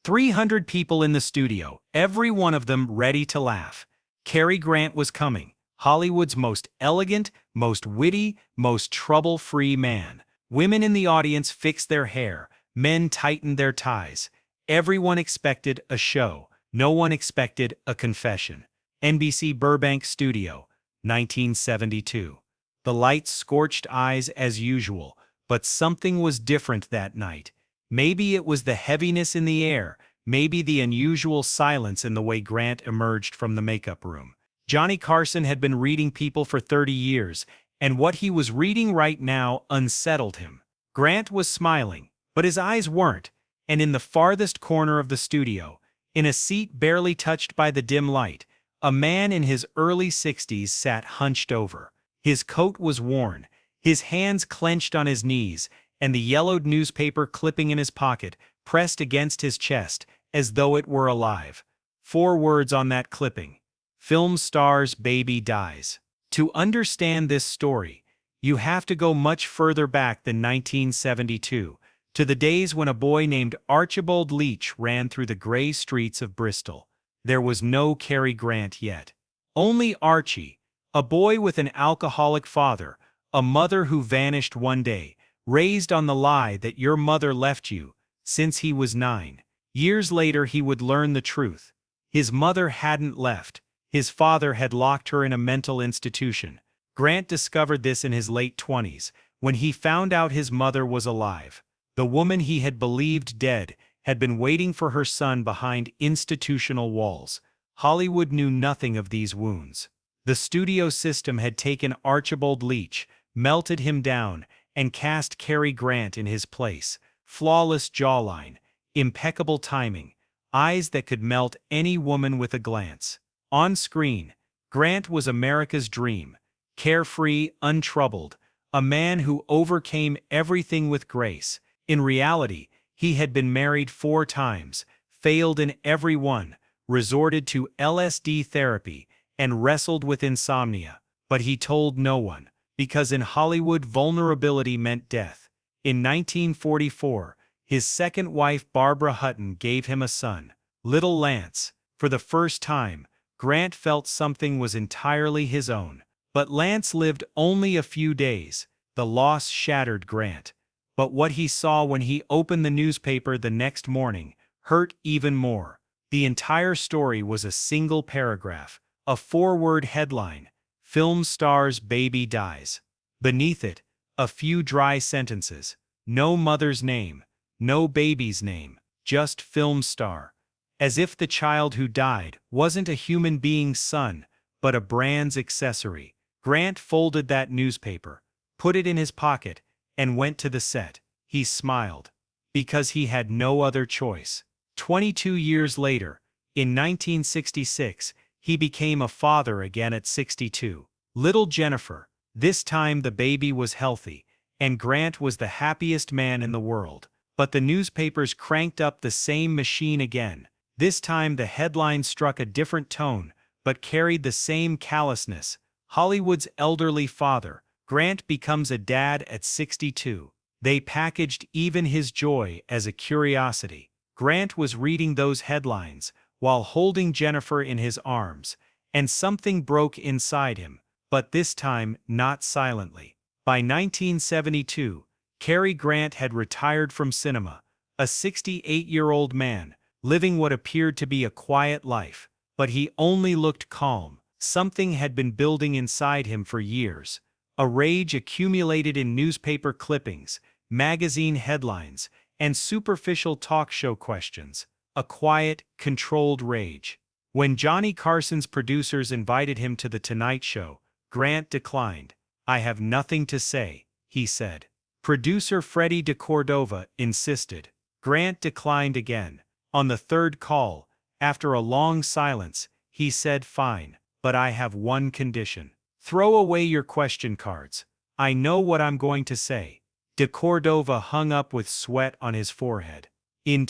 300 people in the studio, every one of them ready to laugh. Cary Grant was coming, Hollywood's most elegant, most witty, most trouble-free man. Women in the audience fixed their hair, men tightened their ties. Everyone expected a show. No one expected a confession. NBC Burbank Studio, 1972. The lights scorched eyes as usual, but something was different that night. Maybe it was the heaviness in the air, maybe the unusual silence in the way Grant emerged from the makeup room. Johnny Carson had been reading people for 30 years, and what he was reading right now unsettled him. Grant was smiling, but his eyes weren't, and in the farthest corner of the studio, in a seat barely touched by the dim light, a man in his early 60s sat hunched over. His coat was worn, his hands clenched on his knees, and the yellowed newspaper clipping in his pocket pressed against his chest as though it were alive. 4 words on that clipping: film star's baby dies. To understand this story, you have to go much further back than 1972, to the days when a boy named Archibald Leach ran through the gray streets of Bristol. There was no Cary Grant yet. Only Archie, a boy with an alcoholic father, a mother who vanished one day, raised on the lie that your mother left you since he was 9. Years later he would learn the truth. His mother hadn't left. His father had locked her in a mental institution. Grant discovered this in his late 20s, when he found out his mother was alive. The woman he had believed dead had been waiting for her son behind institutional walls. Hollywood knew nothing of these wounds. The studio system had taken Archibald Leach, melted him down, and cast Cary Grant in his place. Flawless jawline, impeccable timing, eyes that could melt any woman with a glance. On screen, Grant was America's dream, carefree, untroubled, a man who overcame everything with grace. In reality, he had been married 4 times, failed in every one, resorted to LSD therapy, and wrestled with insomnia. But he told no one, because in Hollywood vulnerability meant death. In 1944, his second wife Barbara Hutton gave him a son, little Lance. For the first time, Grant felt something was entirely his own. But Lance lived only a few days. The loss shattered Grant. But what he saw when he opened the newspaper the next morning hurt even more. The entire story was a single paragraph, a 4-word headline: film star's baby dies. Beneath it, a few dry sentences. No mother's name, no baby's name, just film star. As if the child who died wasn't a human being's son, but a brand's accessory. Grant folded that newspaper, put it in his pocket, and went to the set. He smiled, because he had no other choice. 22 years later, in 1966, he became a father again at 62. Little Jennifer. This time the baby was healthy, and Grant was the happiest man in the world. But the newspapers cranked up the same machine again. This time the headline struck a different tone, but carried the same callousness. Hollywood's elderly father. Grant becomes a dad at 62. They packaged even his joy as a curiosity. Grant was reading those headlines while holding Jennifer in his arms, and something broke inside him, but this time not silently. By 1972, Cary Grant had retired from cinema, a 68-year-old man, living what appeared to be a quiet life. But he only looked calm. Something had been building inside him for years. A rage accumulated in newspaper clippings, magazine headlines, and superficial talk show questions. A quiet, controlled rage. When Johnny Carson's producers invited him to The Tonight Show, Grant declined. "I have nothing to say," he said. Producer Freddie DeCordova insisted. Grant declined again. On the 3rd call, after a long silence, he said, "Fine, but I have one condition. Throw away your question cards. I know what I'm going to say." DeCordova hung up with sweat on his forehead. In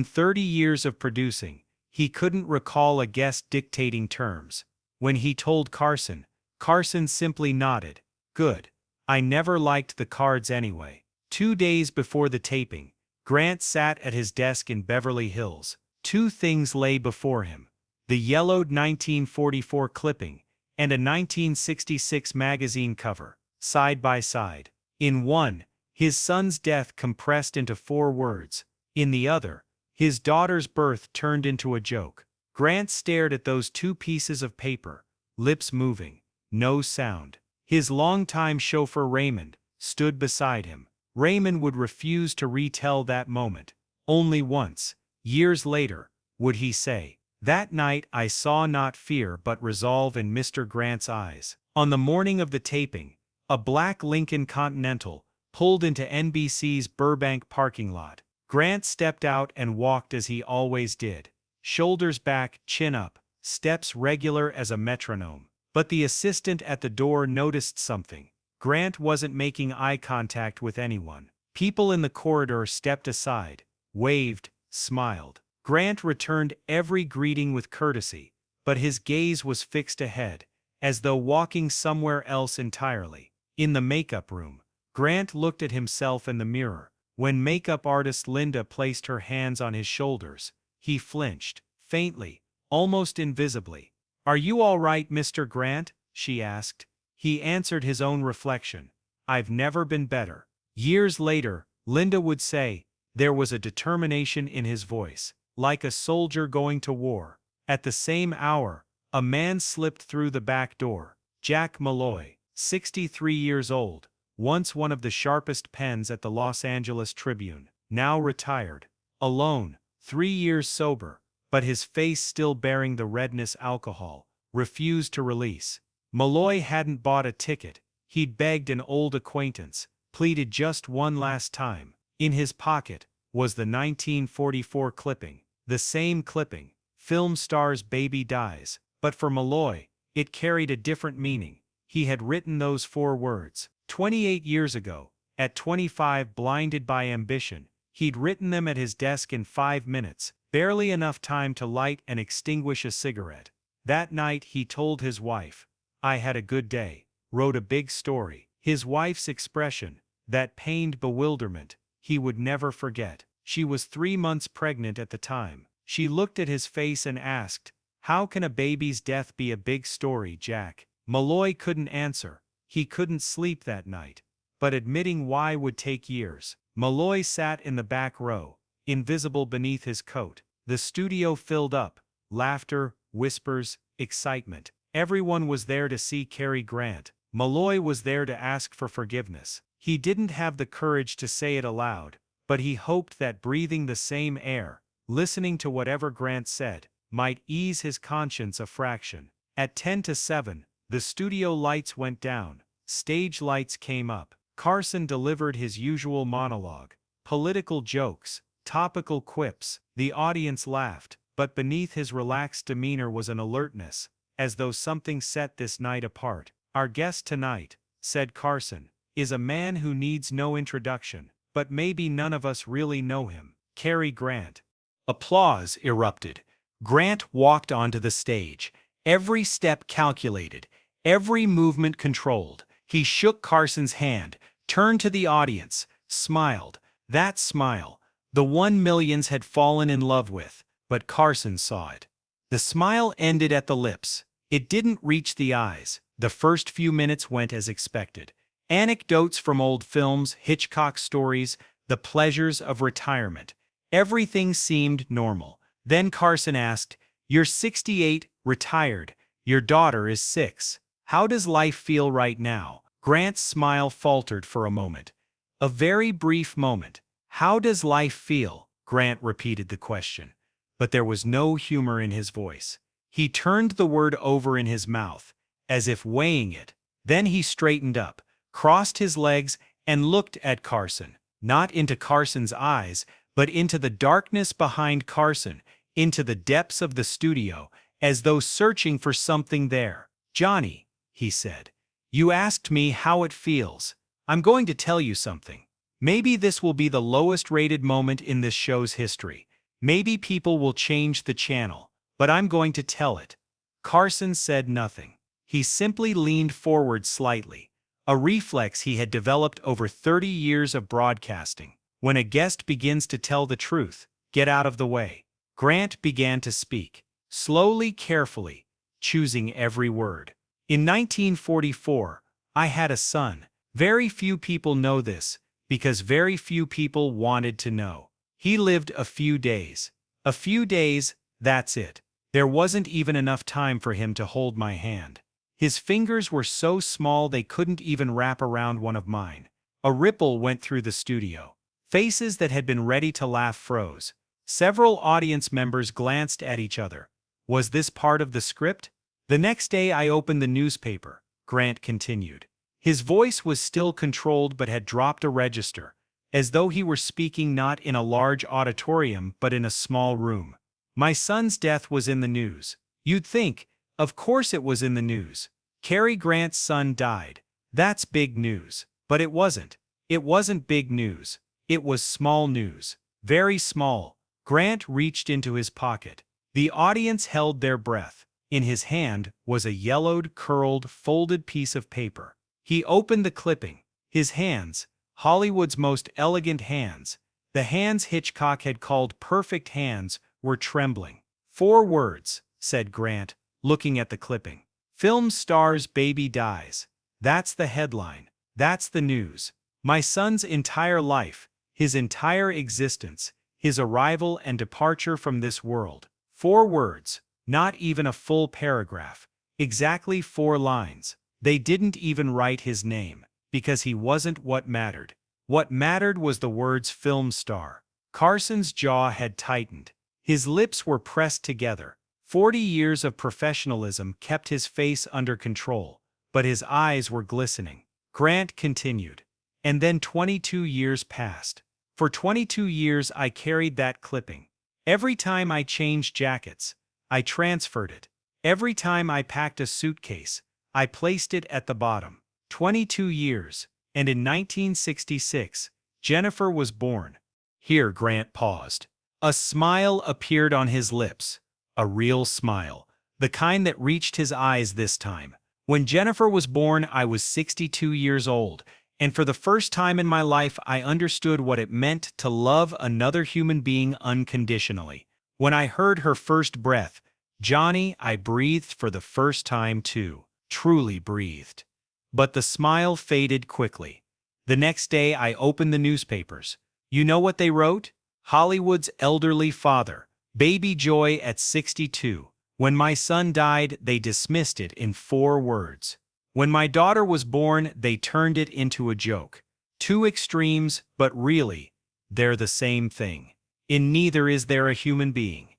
30 years of producing, he couldn't recall a guest dictating terms. When he told Carson, Carson simply nodded. "Good. I never liked the cards anyway." 2 days before the taping, Grant sat at his desk in Beverly Hills. Two things lay before him: the yellowed 1944 clipping and a 1966 magazine cover, side by side. In one, his son's death compressed into 4 words. In the other, his daughter's birth turned into a joke. Grant stared at those 2 pieces of paper, lips moving, no sound. His longtime chauffeur Raymond stood beside him. Raymond would refuse to retell that moment. Only once, years later, would he say, "That night I saw not fear but resolve in Mr. Grant's eyes." On the morning of the taping, a black Lincoln Continental pulled into NBC's Burbank parking lot. Grant stepped out and walked as he always did. Shoulders back, chin up, steps regular as a metronome. But the assistant at the door noticed something. Grant wasn't making eye contact with anyone. People in the corridor stepped aside, waved, smiled. Grant returned every greeting with courtesy, but his gaze was fixed ahead, as though walking somewhere else entirely. In the makeup room, Grant looked at himself in the mirror. When makeup artist Linda placed her hands on his shoulders, he flinched, faintly, almost invisibly. "Are you all right, Mr. Grant?" she asked. He answered his own reflection. "I've never been better." Years later, Linda would say, there was a determination in his voice, like a soldier going to war. At the same hour, a man slipped through the back door. Jack Malloy, 63 years old, once one of the sharpest pens at the Los Angeles Tribune, now retired, alone, 3 years sober, but his face still bearing the redness alcohol, refused to release. Malloy hadn't bought a ticket. He'd begged an old acquaintance, pleaded just one last time. In his pocket was the 1944 clipping, the same clipping, film star's baby dies, but for Malloy, it carried a different meaning. He had written those 4 words 28 years ago. At 25, blinded by ambition, he'd written them at his desk in 5 minutes, barely enough time to light and extinguish a cigarette. That night he told his wife, "I had a good day," wrote a big story. His wife's expression, that pained bewilderment, he would never forget. She was 3 months pregnant at the time. She looked at his face and asked, "How can a baby's death be a big story, Jack?" Malloy couldn't answer. He couldn't sleep that night. But admitting why would take years. Malloy sat in the back row, invisible beneath his coat. The studio filled up. Laughter, whispers, excitement. Everyone was there to see Cary Grant. Malloy was there to ask for forgiveness. He didn't have the courage to say it aloud, but he hoped that breathing the same air, listening to whatever Grant said, might ease his conscience a fraction. At 10 to 7, the studio lights went down. Stage lights came up. Carson delivered his usual monologue. Political jokes, topical quips. The audience laughed, but beneath his relaxed demeanor was an alertness, as though something set this night apart. "Our guest tonight," said Carson, "is a man who needs no introduction, but maybe none of us really know him. Cary Grant." Applause erupted. Grant walked onto the stage, every step calculated, every movement controlled. He shook Carson's hand, turned to the audience, smiled. That smile, the one millions had fallen in love with, but Carson saw it. The smile ended at the lips. It didn't reach the eyes. The first few minutes went as expected. Anecdotes from old films, Hitchcock stories, the pleasures of retirement. Everything seemed normal. Then Carson asked, "You're 68, retired. Your daughter is 6. How does life feel right now?" Grant's smile faltered for a moment. A very brief moment. "How does life feel?" Grant repeated the question. But there was no humor in his voice. He turned the word over in his mouth, as if weighing it. Then he straightened up, crossed his legs, and looked at Carson. Not into Carson's eyes, but into the darkness behind Carson, into the depths of the studio, as though searching for something there. "Johnny," he said, "you asked me how it feels. I'm going to tell you something. Maybe this will be the lowest rated moment in this show's history. Maybe people will change the channel, but I'm going to tell it." Carson said nothing. He simply leaned forward slightly, a reflex he had developed over 30 years of broadcasting. When a guest begins to tell the truth, get out of the way. Grant began to speak, slowly, carefully, choosing every word. In 1944, I had a son. Very few people know this, because very few people wanted to know. He lived a few days. A few days, that's it. There wasn't even enough time for him to hold my hand. His fingers were so small they couldn't even wrap around one of mine. A ripple went through the studio. Faces that had been ready to laugh froze. Several audience members glanced at each other. Was this part of the script? The next day I opened the newspaper, Grant continued. His voice was still controlled but had dropped a register, as though he were speaking not in a large auditorium but in a small room. My son's death was in the news. You'd think, of course it was in the news. Cary Grant's son died. That's big news. But it wasn't. It wasn't big news. It was small news. Very small. Grant reached into his pocket. The audience held their breath. In his hand was a yellowed, curled, folded piece of paper. He opened the clipping. His hands, Hollywood's most elegant hands, the hands Hitchcock had called perfect hands, were trembling. 4 words, said Grant, looking at the clipping. Film star's baby dies. That's the headline. That's the news. My son's entire life, his entire existence, his arrival and departure from this world. 4 words, not even a full paragraph. Exactly 4 lines. They didn't even write his name, because he wasn't what mattered. What mattered was the words film star. Carson's jaw had tightened. His lips were pressed together. 40 years of professionalism kept his face under control, but his eyes were glistening. Grant continued. And then 22 years passed. For 22 years I carried that clipping. Every time I changed jackets, I transferred it. Every time I packed a suitcase, I placed it at the bottom. 22 years, and in 1966, Jennifer was born. Here Grant paused. A smile appeared on his lips. A real smile. The kind that reached his eyes this time. When Jennifer was born, I was 62 years old, and for the first time in my life I understood what it meant to love another human being unconditionally. When I heard her first breath, Johnny, I breathed for the first time too. Truly breathed. But the smile faded quickly. The next day I opened the newspapers. You know what they wrote? Hollywood's elderly father, baby joy at 62. When my son died, they dismissed it in 4 words. When my daughter was born, they turned it into a joke. 2 extremes, but really, they're the same thing. In neither is there a human being.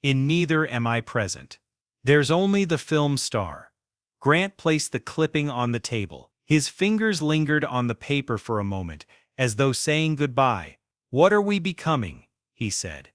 In neither am I present. There's only the film star. Grant placed the clipping on the table. His fingers lingered on the paper for a moment, as though saying goodbye. What are we becoming? He said.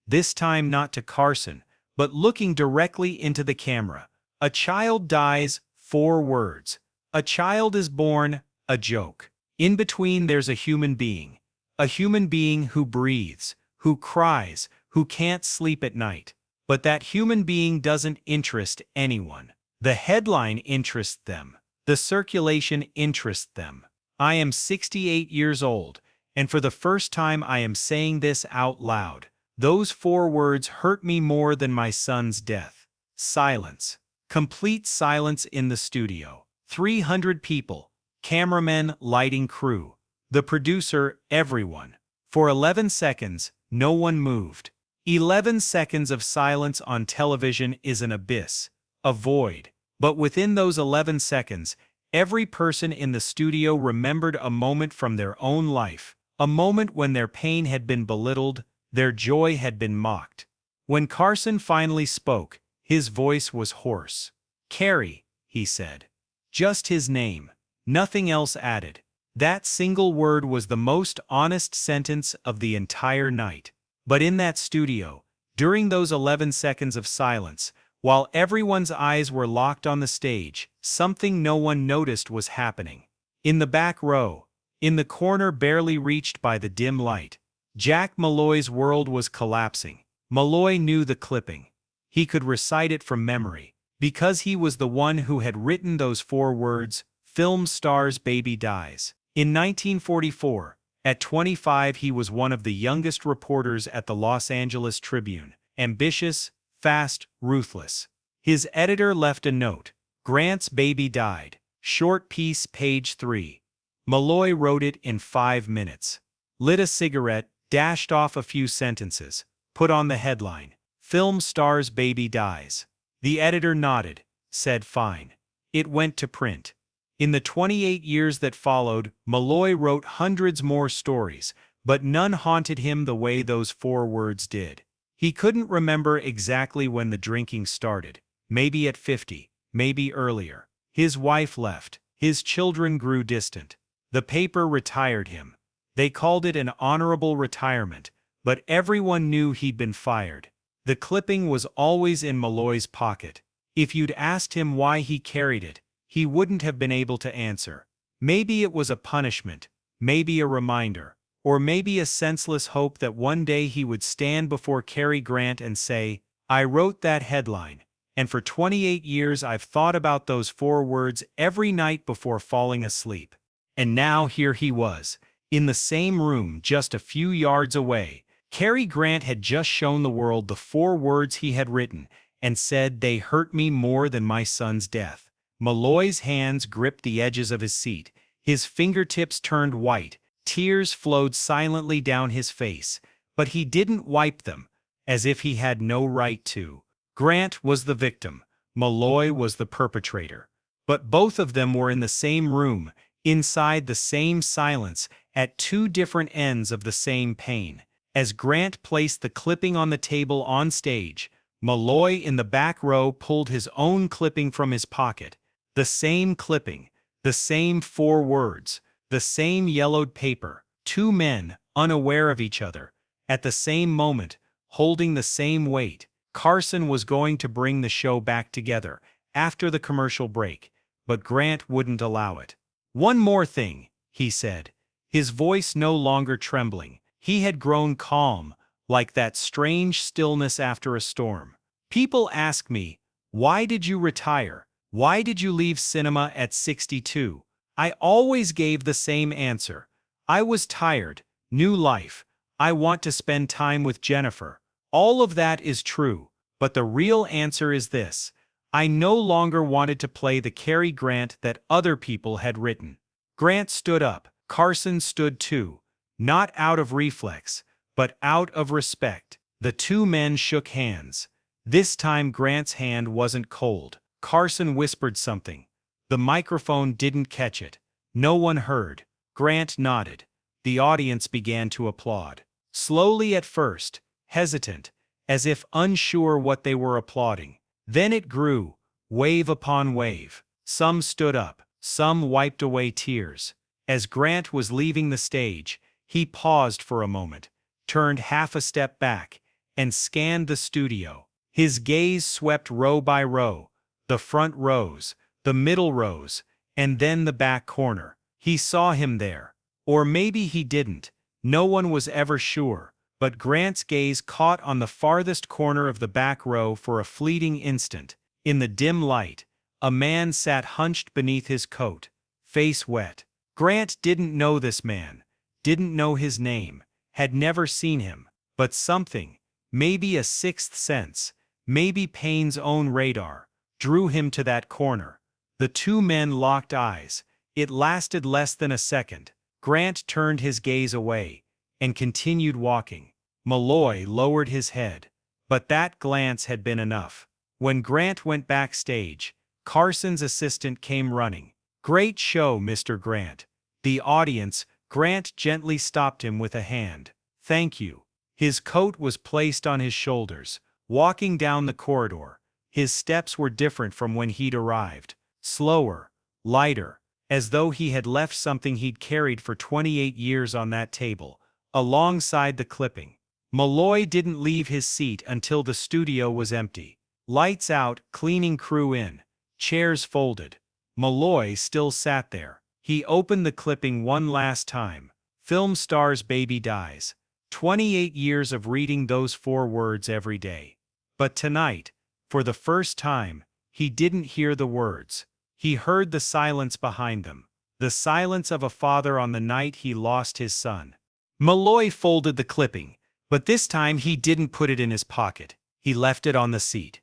This time not to Carson, but looking directly into the camera. A child dies, 4 words. A child is born, a joke. In between there's a human being. A human being who breathes, who cries, who can't sleep at night. But that human being doesn't interest anyone. The headline interests them. The circulation interests them. I am 68 years old, and for the first time I am saying this out loud. Those 4 words hurt me more than my son's death. Silence. Complete silence in the studio. 300 people. Cameramen, lighting crew. The producer, everyone. For 11 seconds, no one moved. 11 seconds of silence on television is an abyss. A void. But within those 11 seconds, every person in the studio remembered a moment from their own life, a moment when their pain had been belittled, their joy had been mocked. When Carson finally spoke, his voice was hoarse. Cary, he said. Just his name. Nothing else added. That single word was the most honest sentence of the entire night. But in that studio, during those 11 seconds of silence, while everyone's eyes were locked on the stage, something no one noticed was happening. In the back row, in the corner barely reached by the dim light, Jack Malloy's world was collapsing. Malloy knew the clipping. He could recite it from memory, because he was the one who had written those 4 words, film star's baby dies. In 1944, At 25, he was one of the youngest reporters at the Los Angeles Tribune, ambitious, fast, ruthless. His editor left a note. Grant's baby died. Short piece, page 3. Malloy wrote it in 5 minutes. Lit a cigarette, dashed off a few sentences, put on the headline, "Film star's baby dies." The editor nodded, said fine. It went to print. In the 28 years that followed, Malloy wrote hundreds more stories, but none haunted him the way those 4 words did. He couldn't remember exactly when the drinking started, maybe at 50, maybe earlier. His wife left, his children grew distant. The paper retired him. They called it an honorable retirement, but everyone knew he'd been fired. The clipping was always in Malloy's pocket. If you'd asked him why he carried it, he wouldn't have been able to answer. Maybe it was a punishment, maybe a reminder, or maybe a senseless hope that one day he would stand before Cary Grant and say, "I wrote that headline, and for 28 years I've thought about those 4 words every night before falling asleep." And now here he was, in the same room just a few yards away. Cary Grant had just shown the world the 4 words he had written, and said they hurt me more than my son's death. Malloy's hands gripped the edges of his seat. His fingertips turned white. Tears flowed silently down his face, but he didn't wipe them, as if he had no right to. Grant was the victim. Malloy was the perpetrator. But both of them were in the same room, inside the same silence, at 2 different ends of the same pain. As Grant placed the clipping on the table on stage, Malloy in the back row pulled his own clipping from his pocket. The same clipping, the same 4 words, the same yellowed paper. 2 men, unaware of each other, at the same moment, holding the same weight. Carson was going to bring the show back together after the commercial break, but Grant wouldn't allow it. "One more thing," he said, his voice no longer trembling. He had grown calm, like that strange stillness after a storm. "People ask me, why did you retire? Why did you leave cinema at 62? I always gave the same answer. I was tired, new life. I want to spend time with Jennifer. All of that is true, but the real answer is this. I no longer wanted to play the Cary Grant that other people had written." Grant stood up. Carson stood too, not out of reflex, but out of respect. The 2 men shook hands. This time Grant's hand wasn't cold. Carson whispered something. The microphone didn't catch it. No one heard. Grant nodded. The audience began to applaud. Slowly at first, hesitant, as if unsure what they were applauding. Then it grew, wave upon wave. Some stood up, some wiped away tears. As Grant was leaving the stage, he paused for a moment, turned half a step back, and scanned the studio. His gaze swept row by row, the front rows, the middle rows, and then the back corner. He saw him there. Or maybe he didn't. No one was ever sure. But Grant's gaze caught on the farthest corner of the back row for a fleeting instant. In the dim light, a man sat hunched beneath his coat, face wet. Grant didn't know this man, didn't know his name, had never seen him. But something, maybe a 6th sense, maybe Payne's own radar, drew him to that corner. The 2 men locked eyes. It lasted less than a second. Grant turned his gaze away and continued walking. Malloy lowered his head, but that glance had been enough. When Grant went backstage, Carson's assistant came running. "Great show, Mr. Grant." The audience, Grant gently stopped him with a hand. "Thank you." His coat was placed on his shoulders. Walking down the corridor, his steps were different from when he'd arrived. Slower, lighter, as though he had left something he'd carried for 28 years on that table, alongside the clipping. Malloy didn't leave his seat until the studio was empty. Lights out, cleaning crew in, chairs folded. Malloy still sat there. He opened the clipping one last time. "Film star's baby dies." 28 years of reading those 4 words every day. But tonight, for the first time, he didn't hear the words. He heard the silence behind them. The silence of a father on the night he lost his son. Malloy folded the clipping, but this time he didn't put it in his pocket. He left it on the seat.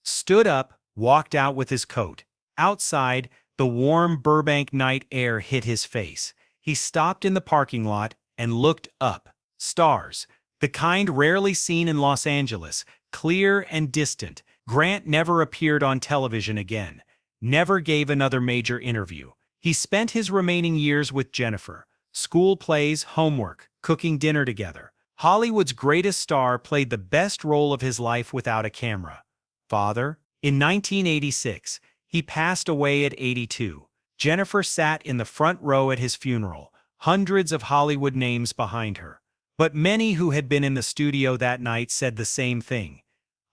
Stood up, walked out with his coat. Outside, the warm Burbank night air hit his face. He stopped in the parking lot and looked up. Stars, the kind rarely seen in Los Angeles, clear and distant. Grant never appeared on television again, never gave another major interview. He spent his remaining years with Jennifer. School plays, homework, cooking dinner together. Hollywood's greatest star played the best role of his life without a camera. Father? In 1986, he passed away at 82. Jennifer sat in the front row at his funeral, hundreds of Hollywood names behind her. But many who had been in the studio that night said the same thing.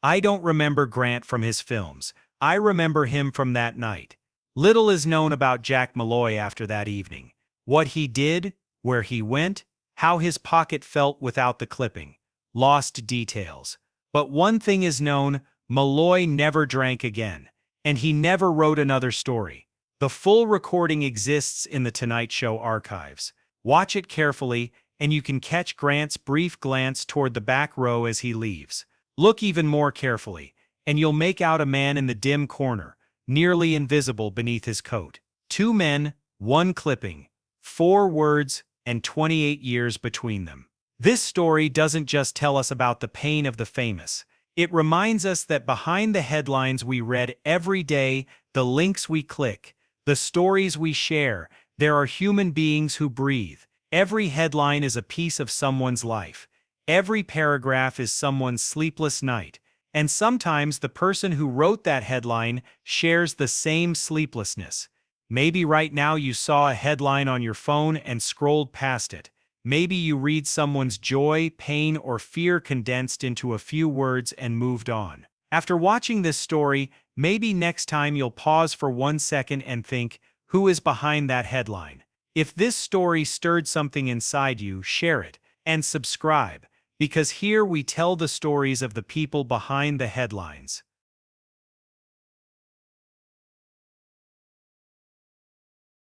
I don't remember Grant from his films. I remember him from that night. Little is known about Jack Malloy after that evening. What he did, where he went, how his pocket felt without the clipping. Lost details. But one thing is known, Malloy never drank again. And he never wrote another story. The full recording exists in the Tonight Show archives. Watch it carefully, and you can catch Grant's brief glance toward the back row as he leaves. Look even more carefully, and you'll make out a man in the dim corner, nearly invisible beneath his coat. 2 men, 1 clipping, 4 words, and 28 years between them. This story doesn't just tell us about the pain of the famous. It reminds us that behind the headlines we read every day, the links we click, the stories we share, there are human beings who breathe. Every headline is a piece of someone's life. Every paragraph is someone's sleepless night. And sometimes the person who wrote that headline shares the same sleeplessness. Maybe right now you saw a headline on your phone and scrolled past it. Maybe you read someone's joy, pain, or fear condensed into a few words and moved on. After watching this story, maybe next time you'll pause for 1 second and think, who is behind that headline? If this story stirred something inside you, share it and subscribe, because here we tell the stories of the people behind the headlines.